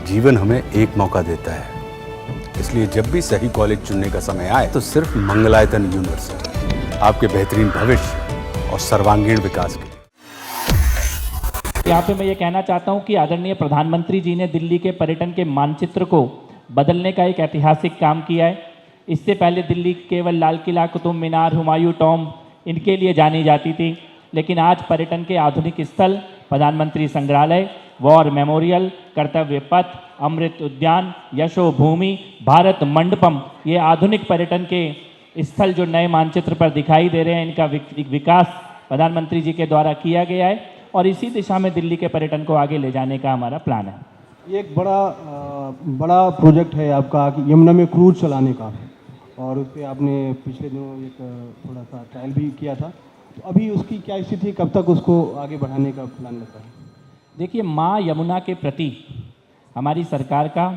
जीवन हमें एक मौका देता है, इसलिए जब भी सही कॉलेज चुनने का समय आए तो सिर्फ मंगलायतन यूनिवर्सिटी आपके बेहतरीन भविष्य और सर्वांगीण विकास के लिए। यहाँ पे मैं ये कहना चाहता हूँ कि आदरणीय प्रधानमंत्री जी ने दिल्ली के पर्यटन के मानचित्र को बदलने का एक ऐतिहासिक काम किया है। इससे पहले दिल्ली केवल लाल किला, कुतुब मीनार, हुमायूं टॉम्ब इनके लिए जानी जाती थी, लेकिन आज पर्यटन के आधुनिक स्थल प्रधानमंत्री संग्रहालय, वॉर मेमोरियल, कर्तव्य पथ, अमृत उद्यान, यशो भूमि, भारत मंडपम, ये आधुनिक पर्यटन के स्थल जो नए मानचित्र पर दिखाई दे रहे हैं, इनका विकास प्रधानमंत्री जी के द्वारा किया गया है और इसी दिशा में दिल्ली के पर्यटन को आगे ले जाने का हमारा प्लान है। ये एक बड़ा प्रोजेक्ट है आपका कि यमुना में क्रूज चलाने का, और उस पर आपने पिछले दिनों एक थोड़ा सा ट्रायल भी किया था, तो अभी उसकी क्या स्थिति है, कब तक उसको आगे बढ़ाने का प्लान रहता है? देखिए, माँ यमुना के प्रति हमारी सरकार का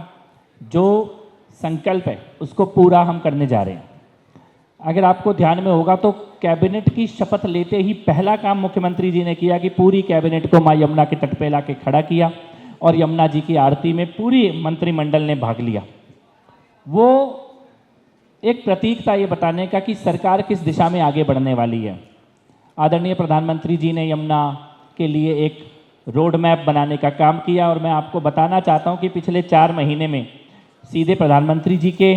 जो संकल्प है उसको पूरा हम करने जा रहे हैं। अगर आपको ध्यान में होगा तो कैबिनेट की शपथ लेते ही पहला काम मुख्यमंत्री जी ने किया कि पूरी कैबिनेट को माँ यमुना के तट पे लाके खड़ा किया और यमुना जी की आरती में पूरी मंत्रिमंडल ने भाग लिया। वो एक प्रतीक था ये बताने का कि सरकार किस दिशा में आगे बढ़ने वाली है। आदरणीय प्रधानमंत्री जी ने यमुना के लिए एक रोड मैप बनाने का काम किया और मैं आपको बताना चाहता हूँ कि पिछले 4 महीने में सीधे प्रधानमंत्री जी के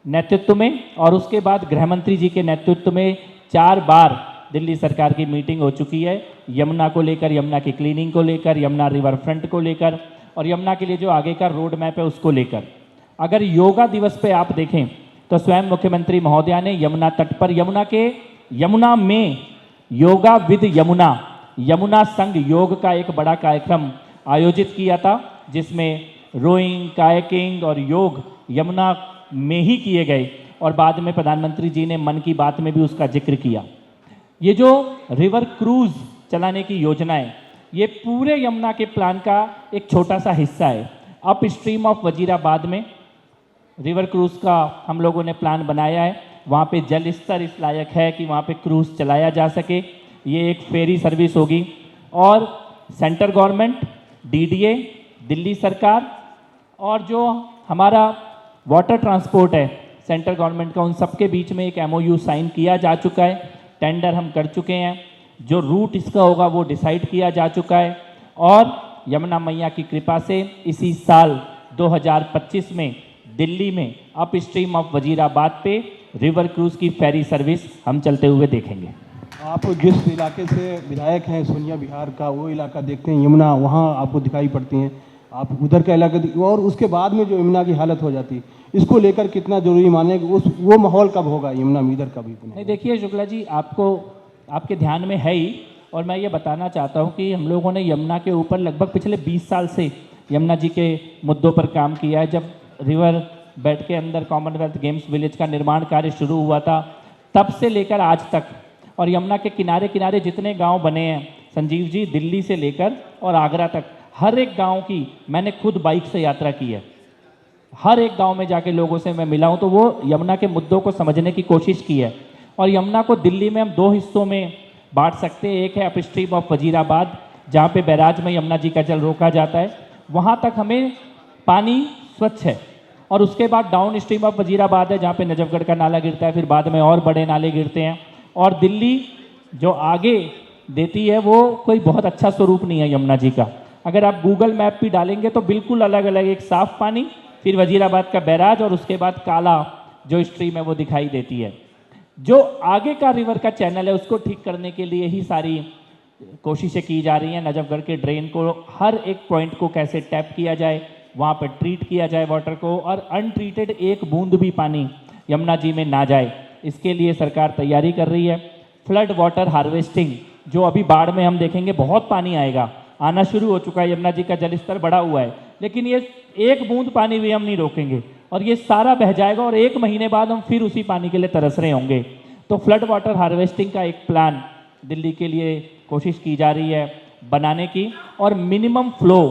नेतृत्व में और उसके बाद गृह मंत्री जी के नेतृत्व में 4 बार दिल्ली सरकार की मीटिंग हो चुकी है, यमुना को लेकर, यमुना की क्लीनिंग को लेकर, यमुना रिवर फ्रंट को लेकर और यमुना के लिए जो आगे का रोड मैप है उसको लेकर। अगर योगा दिवस पे आप देखें तो स्वयं मुख्यमंत्री महोदया ने यमुना तट पर यमुना में योगा विद यमुना, यमुना संग योग का एक बड़ा कार्यक्रम आयोजित किया था, जिसमें रोइंग, कायाकिंग और योग यमुना में ही किए गए और बाद में प्रधानमंत्री जी ने मन की बात में भी उसका जिक्र किया। ये जो रिवर क्रूज चलाने की योजना है, ये पूरे यमुना के प्लान का एक छोटा सा हिस्सा है। अप स्ट्रीम ऑफ वजीराबाद में रिवर क्रूज का हम लोगों ने प्लान बनाया है। वहाँ पे जल स्तर इस लायक है कि वहाँ पे क्रूज चलाया जा सके। ये एक फेरी सर्विस होगी और सेंट्रल गवर्नमेंट, डीडीए, दिल्ली सरकार और जो हमारा वाटर ट्रांसपोर्ट है सेंट्रल गवर्नमेंट का, उन सबके बीच में एक एमओयू साइन किया जा चुका है। टेंडर हम कर चुके हैं, जो रूट इसका होगा वो डिसाइड किया जा चुका है और यमुना मैया की कृपा से इसी साल 2025 में दिल्ली में अप स्ट्रीम ऑफ वजीराबाद पे रिवर क्रूज की फेरी सर्विस हम चलते हुए देखेंगे। आप जिस इलाके से विधायक हैं, सोनिया विहार का वो इलाका देखते हैं, यमुना वहाँ आपको दिखाई पड़ती हैं, आप उधर का इलाका, और उसके बाद में जो यमुना की हालत हो जाती है, इसको लेकर कितना जरूरी माने कि वो माहौल कब होगा यमुना में इधर का भी? नहीं, देखिए शुक्ला जी, आपके ध्यान में है ही, और मैं ये बताना चाहता हूँ कि हम लोगों ने यमुना के ऊपर लगभग पिछले 20 साल से यमुना जी के मुद्दों पर काम किया है। जब रिवर बेड के अंदर कॉमनवेल्थ गेम्स विलेज का निर्माण कार्य शुरू हुआ था, तब से लेकर आज तक, और यमुना के किनारे किनारे जितने गांव बने हैं संजीव जी, दिल्ली से लेकर और आगरा तक, हर एक गांव की मैंने खुद बाइक से यात्रा की है। हर एक गांव में जाके लोगों से मैं मिला हूं, तो वो यमुना के मुद्दों को समझने की कोशिश की है। और यमुना को दिल्ली में हम 2 हिस्सों में बांट सकते हैं। एक है अप स्ट्रीम ऑफ वजीराबाद, जहाँ पे बैराज में यमुना जी का जल रोका जाता है, वहाँ तक हमें पानी स्वच्छ है। और उसके बाद डाउन स्ट्रीम ऑफ वजीराबाद है, जहाँ पे नजफगढ़ का नाला गिरता है, फिर बाद में और बड़े नाले गिरते हैं। और दिल्ली जो आगे देती है वो कोई बहुत अच्छा स्वरूप नहीं है यमुना जी का। अगर आप गूगल मैप भी डालेंगे तो बिल्कुल अलग अलग, एक साफ पानी, फिर वजीराबाद का बैराज और उसके बाद काला जो स्ट्रीम है वो दिखाई देती है। जो आगे का रिवर का चैनल है उसको ठीक करने के लिए ही सारी कोशिशें की जा रही हैं। नजफगढ़ के ड्रेन को, हर एक पॉइंट को कैसे टैप किया जाए, वहाँ पर ट्रीट किया जाए वाटर को, और अनट्रीटेड एक बूंद भी पानी यमुना जी में ना जाए, इसके लिए सरकार तैयारी कर रही है। फ्लड वाटर हार्वेस्टिंग, जो अभी बाढ़ में हम देखेंगे बहुत पानी आएगा, आना शुरू हो चुका है, यमुना जी का जलस्तर बढ़ा हुआ है, लेकिन ये एक बूंद पानी भी हम नहीं रोकेंगे और ये सारा बह जाएगा और 1 महीने बाद हम फिर उसी पानी के लिए तरस रहे होंगे। तो फ्लड वाटर हार्वेस्टिंग का एक प्लान दिल्ली के लिए कोशिश की जा रही है बनाने की, और मिनिमम फ्लो,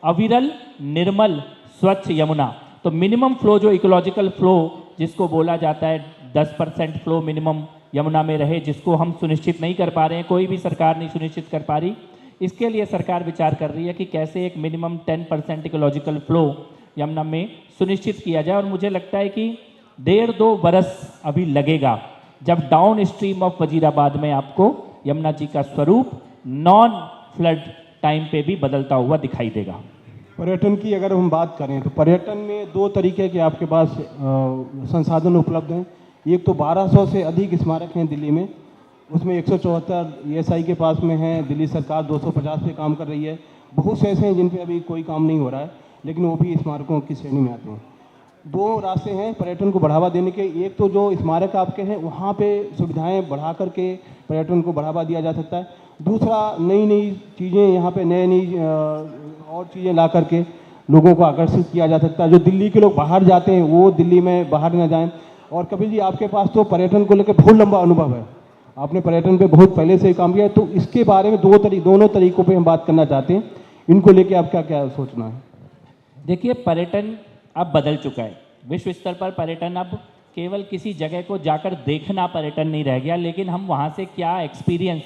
अविरल, निर्मल, स्वच्छ यमुना। तो मिनिमम फ्लो, जो इकोलॉजिकल फ्लो जिसको बोला जाता है, 10% फ्लो मिनिमम यमुना में रहे, जिसको हम सुनिश्चित नहीं कर पा रहे हैं, कोई भी सरकार नहीं सुनिश्चित कर पा रही। इसके लिए सरकार विचार कर रही है कि कैसे एक मिनिमम 10% इकोलॉजिकल फ्लो यमुना में सुनिश्चित किया जाए। और मुझे लगता है कि 1.5-2 बरस अभी लगेगा जब डाउन स्ट्रीम ऑफ वजीराबाद में आपको यमुना जी का स्वरूप नॉन फ्लड टाइम पे भी बदलता हुआ दिखाई देगा। पर्यटन की अगर हम बात करें तो पर्यटन में 2 तरीके के आपके पास संसाधन उपलब्ध हैं। एक तो 1200 से अधिक स्मारक हैं दिल्ली में, उसमें 174 ESI के पास में है, दिल्ली सरकार 250 पे काम कर रही है। बहुत से ऐसे हैं जिन पे अभी कोई काम नहीं हो रहा है, लेकिन वो भी स्मारकों की श्रेणी में आते हैं। 2 रास्ते हैं पर्यटन को बढ़ावा देने के। एक तो जो स्मारक आपके हैं वहाँ पे सुविधाएं बढ़ा करके पर्यटन को बढ़ावा दिया जा सकता है। दूसरा, नई नई चीज़ें यहाँ पे नई और चीज़ें ला करके लोगों को आकर्षित किया जा सकता है। जो दिल्ली के लोग बाहर जाते हैं वो दिल्ली में बाहर न जाएं। और कपिल जी, आपके पास तो पर्यटन को लेकर बहुत लंबा अनुभव है, आपने पर्यटन पे बहुत पहले से ही काम किया है, तो इसके बारे में दोनों तरीकों पे हम बात करना चाहते हैं। इनको लेके आपका क्या सोचना है? देखिए, पर्यटन अब बदल चुका है। विश्व स्तर पर पर्यटन अब केवल किसी जगह को जाकर देखना पर्यटन नहीं रह गया, लेकिन हम वहाँ से क्या एक्सपीरियंस,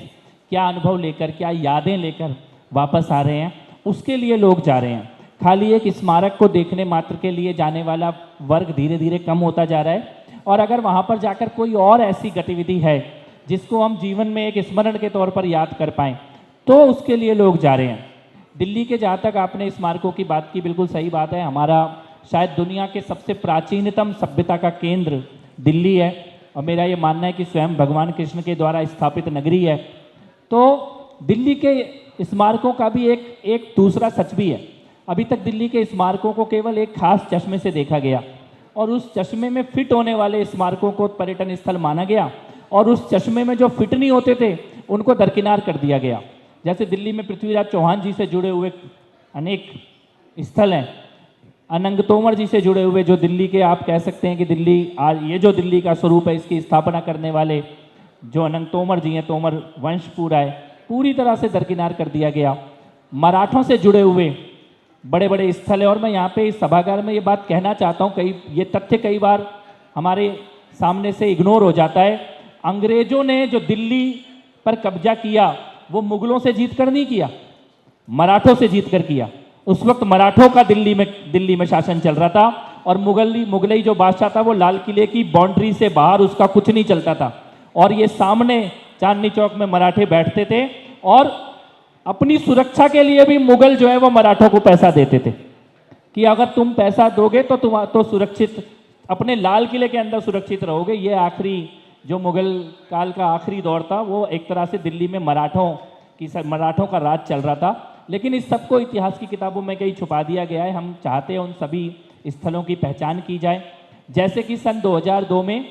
क्या अनुभव लेकर, क्या यादें लेकर वापस आ रहे हैं, उसके लिए लोग जा रहे हैं। खाली एक स्मारक को देखने मात्र के लिए जाने वाला वर्ग धीरे धीरे कम होता जा रहा है। और अगर वहाँ पर जाकर कोई और ऐसी गतिविधि है जिसको हम जीवन में एक स्मरण के तौर पर याद कर पाएँ, तो उसके लिए लोग जा रहे हैं। दिल्ली के जहाँ तक आपने स्मारकों की बात की, बिल्कुल सही बात है। हमारा शायद दुनिया के सबसे प्राचीनतम सभ्यता का केंद्र दिल्ली है, और मेरा ये मानना है कि स्वयं भगवान कृष्ण के द्वारा स्थापित नगरी है। तो दिल्ली के स्मारकों का भी एक दूसरा सच भी है। अभी तक दिल्ली के स्मारकों को केवल एक खास चश्मे से देखा गया, और उस चश्मे में फिट होने वाले स्मारकों को पर्यटन स्थल माना गया, और उस चश्मे में जो फिट नहीं होते थे उनको दरकिनार कर दिया गया। जैसे दिल्ली में पृथ्वीराज चौहान जी से जुड़े हुए अनेक स्थल हैं, अनंग तोमर जी से जुड़े हुए, जो दिल्ली के आप कह सकते हैं कि दिल्ली आज ये जो दिल्ली का स्वरूप है इसकी स्थापना करने वाले जो अनंग तोमर जी हैं, तोमर वंश पूरा है, पूरी तरह से दरकिनार कर दिया गया। मराठों से जुड़े हुए बड़े बड़े स्थल है। और मैं यहाँ पे इस सभागार में ये बात कहना चाहता हूँ, ये तथ्य कई बार हमारे सामने से इग्नोर हो जाता है। अंग्रेजों ने जो दिल्ली पर कब्जा किया वो मुगलों से जीत कर नहीं किया, मराठों से जीत कर किया। उस वक्त मराठों का दिल्ली में शासन चल रहा था, और मुगलई जो बादशाह था वो लाल किले की बाउंड्री से बाहर उसका कुछ नहीं चलता था। और ये सामने चांदनी चौक में मराठे बैठते थे, और अपनी सुरक्षा के लिए भी मुगल जो है वो मराठों को पैसा देते थे कि अगर तुम पैसा दोगे तो तुम तो सुरक्षित अपने लाल किले के अंदर सुरक्षित रहोगे। ये आखिरी जो मुगल काल का आखिरी दौर था, वो एक तरह से दिल्ली में मराठों का राज चल रहा था। लेकिन इस सबको इतिहास की किताबों में कहीं छुपा दिया गया है। हम चाहते हैं उन सभी स्थलों की पहचान की जाए। जैसे कि सन 2002 में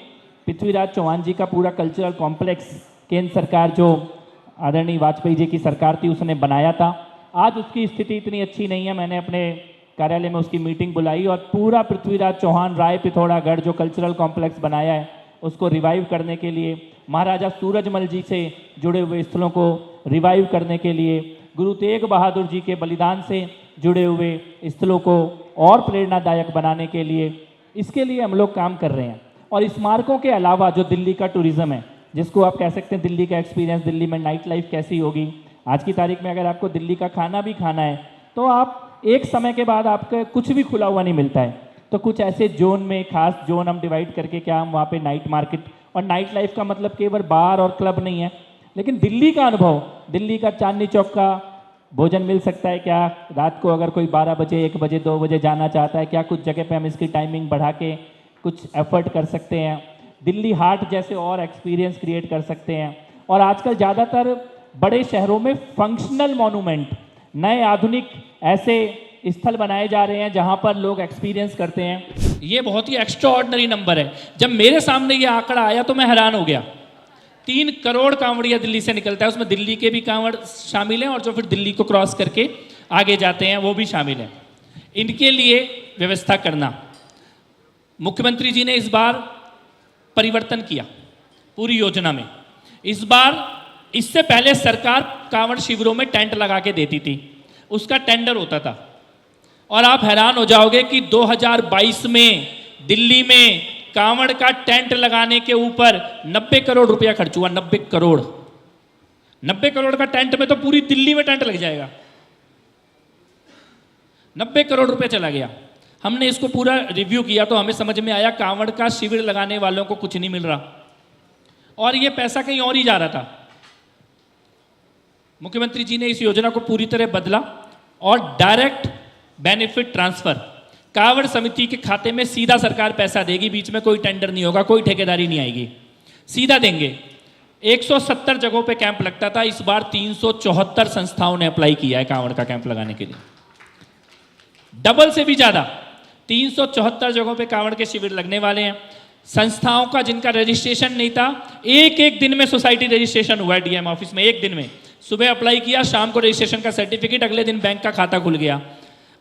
पृथ्वीराज चौहान जी का पूरा कल्चरल कॉम्प्लेक्स केंद्र सरकार, जो आदरणीय वाजपेयी जी की सरकार थी, उसने बनाया था। आज उसकी स्थिति इतनी अच्छी नहीं है। मैंने अपने कार्यालय में उसकी मीटिंग बुलाई, और पूरा पृथ्वीराज चौहान राय पिथौरागढ़ जो कल्चरल कॉम्प्लेक्स बनाया है उसको रिवाइव करने के लिए, महाराजा सूरजमल जी से जुड़े हुए स्थलों को रिवाइव करने के लिए, गुरु तेग बहादुर जी के बलिदान से जुड़े हुए स्थलों को और प्रेरणादायक बनाने के लिए, इसके लिए हम लोग काम कर रहे हैं। और स्मारकों के अलावा जो दिल्ली का टूरिज्म है, जिसको आप कह सकते हैं दिल्ली का एक्सपीरियंस, दिल्ली में नाइट लाइफ कैसी होगी। आज की तारीख में अगर आपको दिल्ली का खाना भी खाना है तो आप एक समय के बाद आपका कुछ भी खुला हुआ नहीं मिलता है। तो कुछ ऐसे जोन में, खास जोन हम डिवाइड करके, क्या हम वहाँ पे नाइट मार्केट, और नाइट लाइफ का मतलब केवल बार और क्लब नहीं है, लेकिन दिल्ली का अनुभव, दिल्ली का चांदनी चौक का भोजन मिल सकता है क्या? रात को अगर कोई 12 बजे, 1 बजे, 2 बजे जाना चाहता है क्या? कुछ जगह पे हम इसकी टाइमिंग बढ़ा के कुछ एफर्ट कर सकते हैं। दिल्ली हाट जैसे और एक्सपीरियंस क्रिएट कर सकते हैं। और आजकल ज़्यादातर बड़े शहरों में फंक्शनल मॉन्यूमेंट, नए आधुनिक ऐसे स्थल बनाए जा रहे हैं जहां पर लोग एक्सपीरियंस करते हैं। ये बहुत ही एक्स्ट्रा ऑर्डिनरी नंबर है। जब मेरे सामने ये आंकड़ा आया तो मैं हैरान हो गया। 3 करोड़ कांवड़िया दिल्ली से निकलता है, उसमें दिल्ली के भी कांवड़ शामिल हैं, और जो फिर दिल्ली को क्रॉस करके आगे जाते हैं वो भी शामिल हैं। इनके लिए व्यवस्था करना, मुख्यमंत्री जी ने इस बार परिवर्तन किया पूरी योजना में। इस बार, इससे पहले सरकार कांवड़ शिविरों में टेंट लगा के देती थी, उसका टेंडर होता था। और आप हैरान हो जाओगे कि 2022 में दिल्ली में कांवड़ का टेंट लगाने के ऊपर 90 करोड़ रुपया खर्च हुआ। 90 करोड़। 90 करोड़ का टेंट में तो पूरी दिल्ली में टेंट लग जाएगा। 90 करोड़ रुपए चला गया। हमने इसको पूरा रिव्यू किया तो हमें समझ में आया कांवड़ का शिविर लगाने वालों को कुछ नहीं मिल रहा और ये पैसा कहीं और ही जा रहा था। मुख्यमंत्री जी ने इस योजना को पूरी तरह बदला और डायरेक्ट बेनिफिट ट्रांसफर, कांवड़ समिति के खाते में सीधा सरकार पैसा देगी, बीच में कोई टेंडर नहीं होगा, कोई ठेकेदारी नहीं आएगी, सीधा देंगे। 170 जगहों पे कैंप लगता था, इस बार 374 संस्थाओं ने अप्लाई किया है कांवड़ का कैंप लगाने के लिए, डबल से भी ज्यादा। 374 जगहों पे कांवड़ के शिविर लगने वाले हैं। संस्थाओं का जिनका रजिस्ट्रेशन नहीं था, एक एक दिन में सोसाइटी रजिस्ट्रेशन हुआ है डीएम ऑफिस में। एक दिन में सुबह अप्लाई किया, शाम को रजिस्ट्रेशन का सर्टिफिकेट, अगले दिन बैंक का खाता खुल गया।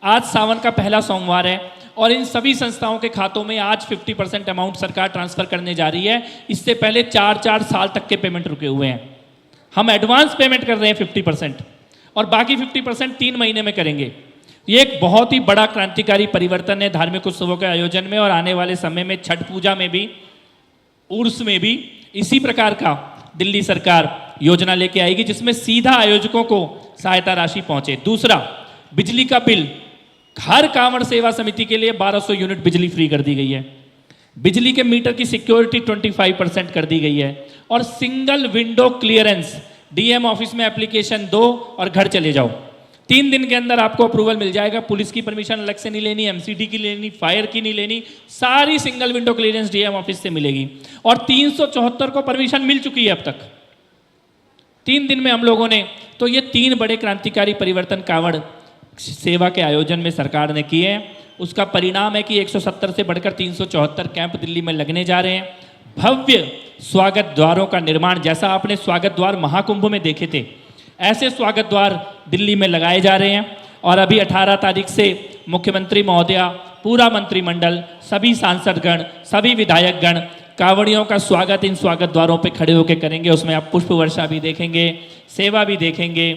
आज सावन का पहला सोमवार है और इन सभी संस्थाओं के खातों में आज 50% अमाउंट सरकार ट्रांसफर करने जा रही है। इससे पहले 4-4 साल तक के पेमेंट रुके हुए हैं। हम एडवांस पेमेंट कर रहे हैं 50% और बाकी 50% 3 महीने में करेंगे। ये एक बहुत ही बड़ा क्रांतिकारी परिवर्तन है धार्मिक उत्सवों के आयोजन में और आने वाले समय में छठ पूजा में भी, उर्स में भी इसी प्रकार का दिल्ली सरकार योजना लेके आएगी जिसमें सीधा आयोजकों को सहायता राशि पहुंचे। दूसरा, बिजली का बिल, हर कांवड़ सेवा समिति के लिए 1200 यूनिट बिजली फ्री कर दी गई है। बिजली के मीटर की सिक्योरिटी 25% कर दी गई है और single window clearance, DM office में एप्लीकेशन दो और घर चले जाओ, 3 दिन के अंदर आपको अप्रूवल मिल जाएगा। पुलिस की परमिशन अलग से नहीं लेनी, एमसीडी की लेनी, फायर की नहीं लेनी, सारी single window clearance DM office से मिलेगी। और 374 को परमिशन मिल चुकी है अब तक, 3 दिन में हम लोगों ने। तो ये 3 बड़े क्रांतिकारी परिवर्तन कांवड़ सेवा के आयोजन में सरकार ने किए हैं। उसका परिणाम है कि 170 से बढ़कर 374 कैंप दिल्ली में लगने जा रहे हैं। भव्य स्वागत द्वारों का निर्माण, जैसा आपने स्वागत द्वार महाकुंभ में देखे थे, ऐसे स्वागत द्वार दिल्ली में लगाए जा रहे हैं। और अभी 18 तारीख से मुख्यमंत्री महोदया, पूरा मंत्रिमंडल, सभी सांसदगण, सभी विधायकगण कांवड़ियों का स्वागत इन स्वागत द्वारों पे खड़े होकर करेंगे। उसमें आप पुष्प वर्षा भी देखेंगे, सेवा भी देखेंगे।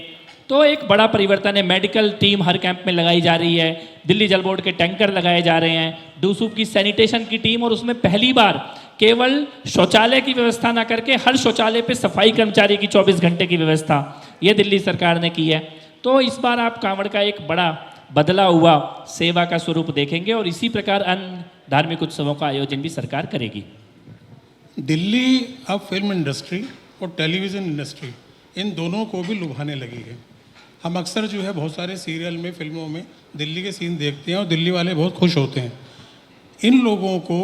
तो एक बड़ा परिवर्तन है। मेडिकल टीम हर कैंप में लगाई जा रही है, दिल्ली जल बोर्ड के टैंकर लगाए जा रहे हैं, डूसूप की सैनिटेशन की टीम, और उसमें पहली बार केवल शौचालय की व्यवस्था ना करके हर शौचालय पे सफाई कर्मचारी की 24 घंटे की व्यवस्था ये दिल्ली सरकार ने की है। तो इस बार आप कांवड़ का एक बड़ा बदला हुआ सेवा का स्वरूप देखेंगे और इसी प्रकार अन्य धार्मिक उत्सवों का आयोजन भी सरकार करेगी। दिल्ली अब फिल्म इंडस्ट्री और टेलीविज़न इंडस्ट्री इन दोनों को भी लुभाने लगी है। हम अक्सर जो है बहुत सारे सीरियल में, फिल्मों में दिल्ली के सीन देखते हैं और दिल्ली वाले बहुत खुश होते हैं। इन लोगों को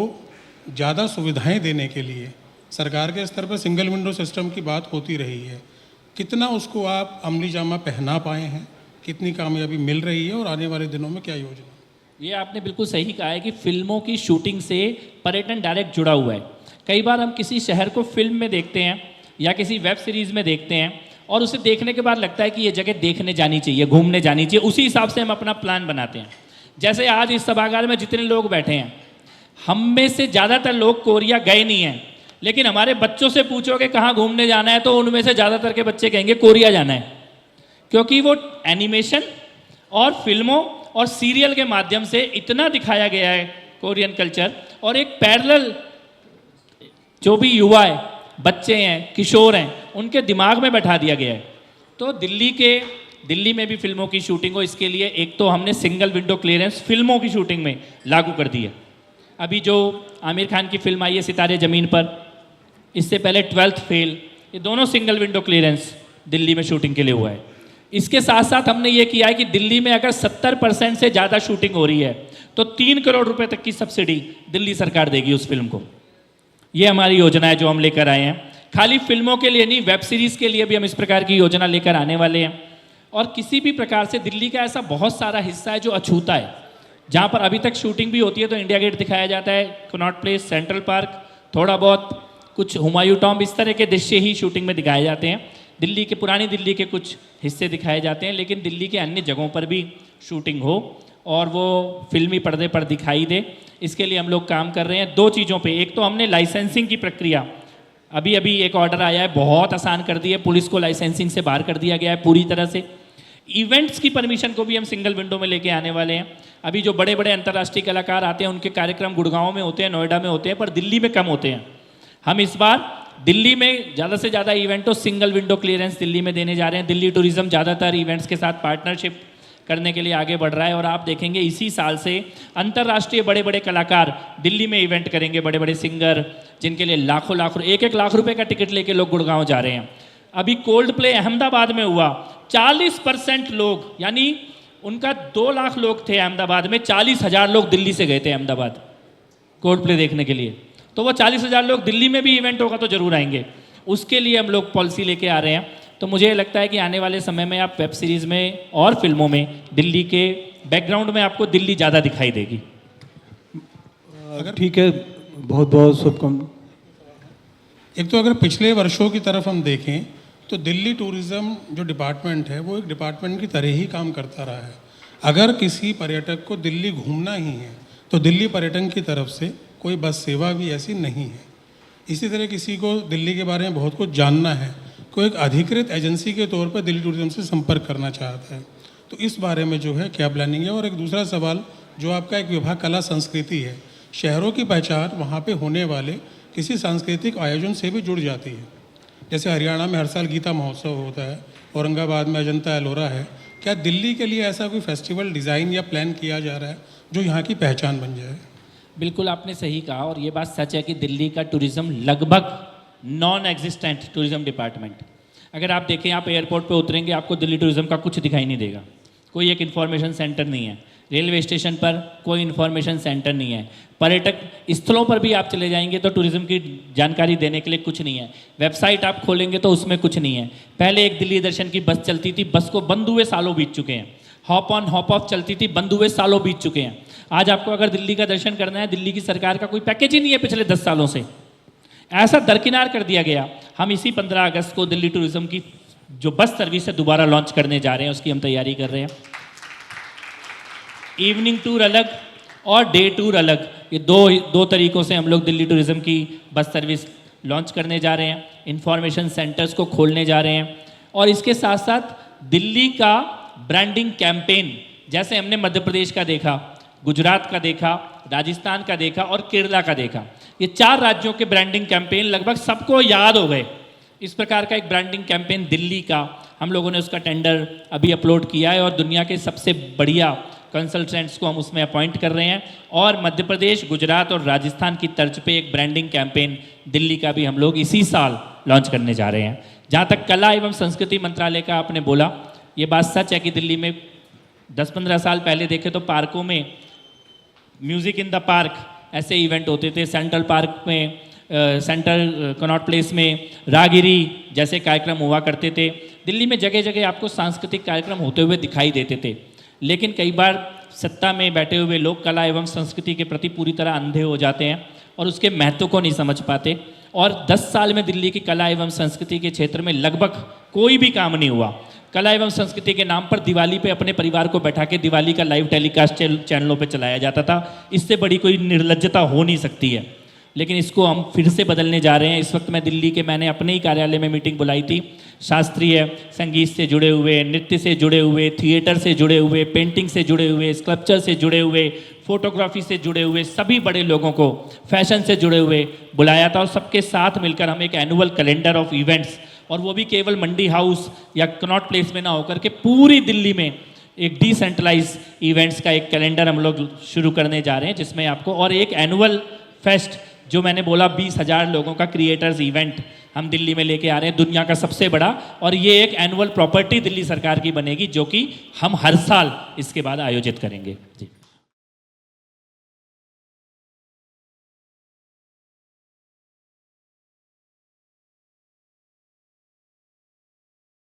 ज़्यादा सुविधाएं देने के लिए सरकार के स्तर पर सिंगल विंडो सिस्टम की बात होती रही है। कितना उसको आप अमली जामा पहना पाए हैं, कितनी कामयाबी मिल रही है और आने वाले दिनों में क्या योजना? ये आपने बिल्कुल सही कहा है कि फिल्मों की शूटिंग से पर्यटन डायरेक्ट जुड़ा हुआ है। कई बार हम किसी शहर को फिल्म में देखते हैं या किसी वेब सीरीज़ में देखते हैं और उसे देखने के बाद लगता है कि ये जगह देखने जानी चाहिए, घूमने जानी चाहिए, उसी हिसाब से हम अपना प्लान बनाते हैं। जैसे आज इस सभागार में जितने लोग बैठे हैं, हम में से ज़्यादातर लोग कोरिया गए नहीं हैं, लेकिन हमारे बच्चों से पूछोगे कहाँ घूमने जाना है तो उनमें से ज़्यादातर के बच्चे कहेंगे कोरिया जाना है, क्योंकि वो एनिमेशन और फिल्मों और सीरियल के माध्यम से इतना दिखाया गया है कोरियन कल्चर, और एक पैरेलल जो भी युवा है, बच्चे हैं, किशोर हैं, उनके दिमाग में बैठा दिया गया है। तो दिल्ली में भी फिल्मों की शूटिंग हो, इसके लिए एक तो हमने सिंगल विंडो क्लियरेंस फिल्मों की शूटिंग में लागू कर दी है। अभी जो आमिर खान की फिल्म आई है सितारे ज़मीन पर, इससे पहले 12th फेल, ये दोनों सिंगल विंडो क्लियरेंस दिल्ली में शूटिंग के लिए हुआ है। इसके साथ साथ हमने ये किया है कि दिल्ली में अगर 70% से ज़्यादा शूटिंग हो रही है तो 3 करोड़ रुपए तक की सब्सिडी दिल्ली सरकार देगी उस फिल्म को। ये हमारी योजना है जो हम लेकर आए हैं। खाली फिल्मों के लिए नहीं, वेब सीरीज़ के लिए भी हम इस प्रकार की योजना लेकर आने वाले हैं। और किसी भी प्रकार से दिल्ली का ऐसा बहुत सारा हिस्सा है जो अछूता है, जहाँ पर अभी तक शूटिंग भी होती है तो इंडिया गेट दिखाया जाता है, कनॉट प्लेस, सेंट्रल पार्क, थोड़ा बहुत कुछ हुमायूं टॉम्ब, इस तरह के दृश्य ही शूटिंग में दिखाए जाते हैं। दिल्ली के, पुरानी दिल्ली के कुछ हिस्से दिखाए जाते हैं, लेकिन दिल्ली के अन्य जगहों पर भी शूटिंग हो और वो फिल्मी पर्दे पर दिखाई दे, इसके लिए हम लोग काम कर रहे हैं 2 चीज़ों पे। एक तो हमने लाइसेंसिंग की प्रक्रिया, अभी एक ऑर्डर आया है, बहुत आसान कर दी है, पुलिस को लाइसेंसिंग से बाहर कर दिया गया है पूरी तरह से। इवेंट्स की परमिशन को भी हम सिंगल विंडो में लेके आने वाले हैं। अभी जो बड़े बड़े अंतर्राष्ट्रीय कलाकार आते हैं उनके कार्यक्रम गुड़गांव में होते हैं, नोएडा में होते हैं, पर दिल्ली में कम होते हैं। हम इस बार दिल्ली में ज़्यादा से ज़्यादा इवेंट तो सिंगल विंडो क्लियरेंस दिल्ली में देने जा रहे हैं। दिल्ली टूरिज्म ज़्यादातर इवेंट्स के साथ पार्टनरशिप करने के लिए आगे बढ़ रहा है और आप देखेंगे इसी साल से अंतर्राष्ट्रीय बड़े बड़े कलाकार दिल्ली में इवेंट करेंगे, बड़े बड़े सिंगर जिनके लिए लाखों लाख 1-1 लाख रुपए का टिकट लेके लोग गुड़गांव जा रहे हैं। अभी कोल्ड प्ले अहमदाबाद में हुआ, 40% लोग, यानी उनका 2 लाख लोग थे अहमदाबाद में, 40,000 लोग दिल्ली से गए थे अहमदाबाद कोल्ड प्ले देखने के लिए। तो वो 40,000 लोग दिल्ली में भी इवेंट होगा तो जरूर आएंगे। उसके लिए हम लोग पॉलिसी लेके आ रहे हैं। तो मुझे लगता है कि आने वाले समय में आप वेब सीरीज़ में और फिल्मों में दिल्ली के बैकग्राउंड में आपको दिल्ली ज़्यादा दिखाई देगी। अगर ठीक है, बहुत बहुत शुभकामनाएं। एक तो अगर पिछले वर्षों की तरफ हम देखें तो दिल्ली टूरिज़्म जो डिपार्टमेंट है वो एक डिपार्टमेंट की तरह ही काम करता रहा है। अगर किसी पर्यटक को दिल्ली घूमना ही है तो दिल्ली पर्यटन की तरफ से कोई बस सेवा भी ऐसी नहीं है। इसी तरह किसी को दिल्ली के बारे में बहुत कुछ जानना है, कोई एक अधिकृत एजेंसी के तौर पर दिल्ली टूरिज्म से संपर्क करना चाहता है, तो इस बारे में जो है क्या प्लानिंग है। और एक दूसरा सवाल जो आपका एक विभाग कला संस्कृति है, शहरों की पहचान वहाँ पे होने वाले किसी सांस्कृतिक आयोजन से भी जुड़ जाती है। जैसे हरियाणा में हर साल गीता महोत्सव होता है, औरंगाबाद में अजंता एलोरा है। क्या दिल्ली के लिए ऐसा कोई फेस्टिवल डिज़ाइन या प्लान किया जा रहा है जो यहाँ की पहचान बन जाए? बिल्कुल आपने सही कहा और ये बात सच है कि दिल्ली का टूरिज़्म लगभग नॉन एग्जिस्टेंट टूरिज़्म डिपार्टमेंट। अगर आप देखें, आप एयरपोर्ट पे उतरेंगे आपको दिल्ली टूरिज़्म का कुछ दिखाई नहीं देगा। कोई एक इन्फॉर्मेशन सेंटर नहीं है, रेलवे स्टेशन पर कोई इन्फॉर्मेशन सेंटर नहीं है, पर्यटक स्थलों पर भी आप चले जाएंगे तो टूरिज़्म की जानकारी देने के लिए कुछ नहीं है। वेबसाइट आप खोलेंगे तो उसमें कुछ नहीं है। पहले एक दिल्ली दर्शन की बस चलती थी, बस को बंद हुए सालों बीत चुके हैं। हॉप ऑन हॉप ऑफ चलती थी, बंद हुए सालों बीत चुके हैं। आज आपको अगर दिल्ली का दर्शन करना है, दिल्ली की सरकार का कोई पैकेज ही नहीं है पिछले 10 सालों से, ऐसा दरकिनार कर दिया गया। हम इसी 15 अगस्त को दिल्ली टूरिज्म की जो बस सर्विस है दोबारा लॉन्च करने जा रहे हैं, उसकी हम तैयारी कर रहे हैं। इवनिंग टूर अलग और डे टूर अलग, ये दो तरीकों से हम लोग दिल्ली टूरिज्म की बस सर्विस लॉन्च करने जा रहे हैं। इंफॉर्मेशन सेंटर्स को खोलने जा रहे हैं और इसके साथ साथ दिल्ली का ब्रांडिंग कैंपेन, जैसे हमने मध्य प्रदेश का देखा, गुजरात का देखा, राजस्थान का देखा और केरला का देखा, ये 4 राज्यों के ब्रांडिंग कैंपेन लगभग सबको याद हो गए। इस प्रकार का एक ब्रांडिंग कैंपेन दिल्ली का हम लोगों ने उसका टेंडर अभी अपलोड किया है और दुनिया के सबसे बढ़िया कंसल्टेंट्स को हम उसमें अपॉइंट कर रहे हैं और मध्य प्रदेश, गुजरात और राजस्थान की तर्ज पे एक ब्रांडिंग कैंपेन दिल्ली का भी हम लोग इसी साल लॉन्च करने जा रहे हैं। जहाँ तक कला एवं संस्कृति मंत्रालय का आपने बोला, ये बात सच है कि दिल्ली में 10-15 साल पहले देखे तो पार्कों में म्यूज़िक इन द पार्क ऐसे इवेंट होते थे। सेंट्रल पार्क में, सेंट्रल कनॉट प्लेस में रागिरी जैसे कार्यक्रम हुआ करते थे। दिल्ली में जगह जगह आपको सांस्कृतिक कार्यक्रम होते हुए दिखाई देते थे, लेकिन कई बार सत्ता में बैठे हुए लोग कला एवं संस्कृति के प्रति पूरी तरह अंधे हो जाते हैं और उसके महत्व को नहीं समझ पाते। और 10 साल में दिल्ली की कला एवं संस्कृति के क्षेत्र में लगभग कोई भी काम नहीं हुआ। कला एवं संस्कृति के नाम पर दिवाली पे अपने परिवार को बैठा के दिवाली का लाइव टेलीकास्ट चैनलों पे चलाया जाता था। इससे बड़ी कोई निर्लज्जता हो नहीं सकती है, लेकिन इसको हम फिर से बदलने जा रहे हैं। इस वक्त मैं दिल्ली के, मैंने अपने ही कार्यालय में मीटिंग बुलाई थी। शास्त्रीय संगीत से जुड़े हुए, नृत्य से जुड़े हुए, थिएटर से जुड़े हुए, पेंटिंग से जुड़े हुए, स्कल्पचर से जुड़े हुए, फोटोग्राफी से जुड़े हुए सभी बड़े लोगों को, फैशन से जुड़े हुए बुलाया था और सबके साथ मिलकर हम एक एनुअल कैलेंडर ऑफ इवेंट्स, और वो भी केवल मंडी हाउस या कनॉट प्लेस में ना होकर के पूरी दिल्ली में एक डिसेंट्रलाइज इवेंट्स का एक कैलेंडर हम लोग शुरू करने जा रहे हैं, जिसमें आपको, और एक एनुअल फेस्ट जो मैंने बोला 20,000 लोगों का क्रिएटर्स इवेंट हम दिल्ली में लेके आ रहे हैं, दुनिया का सबसे बड़ा। और ये एक एनुअल प्रॉपर्टी दिल्ली सरकार की बनेगी जो कि हम हर साल इसके बाद आयोजित करेंगे। जी।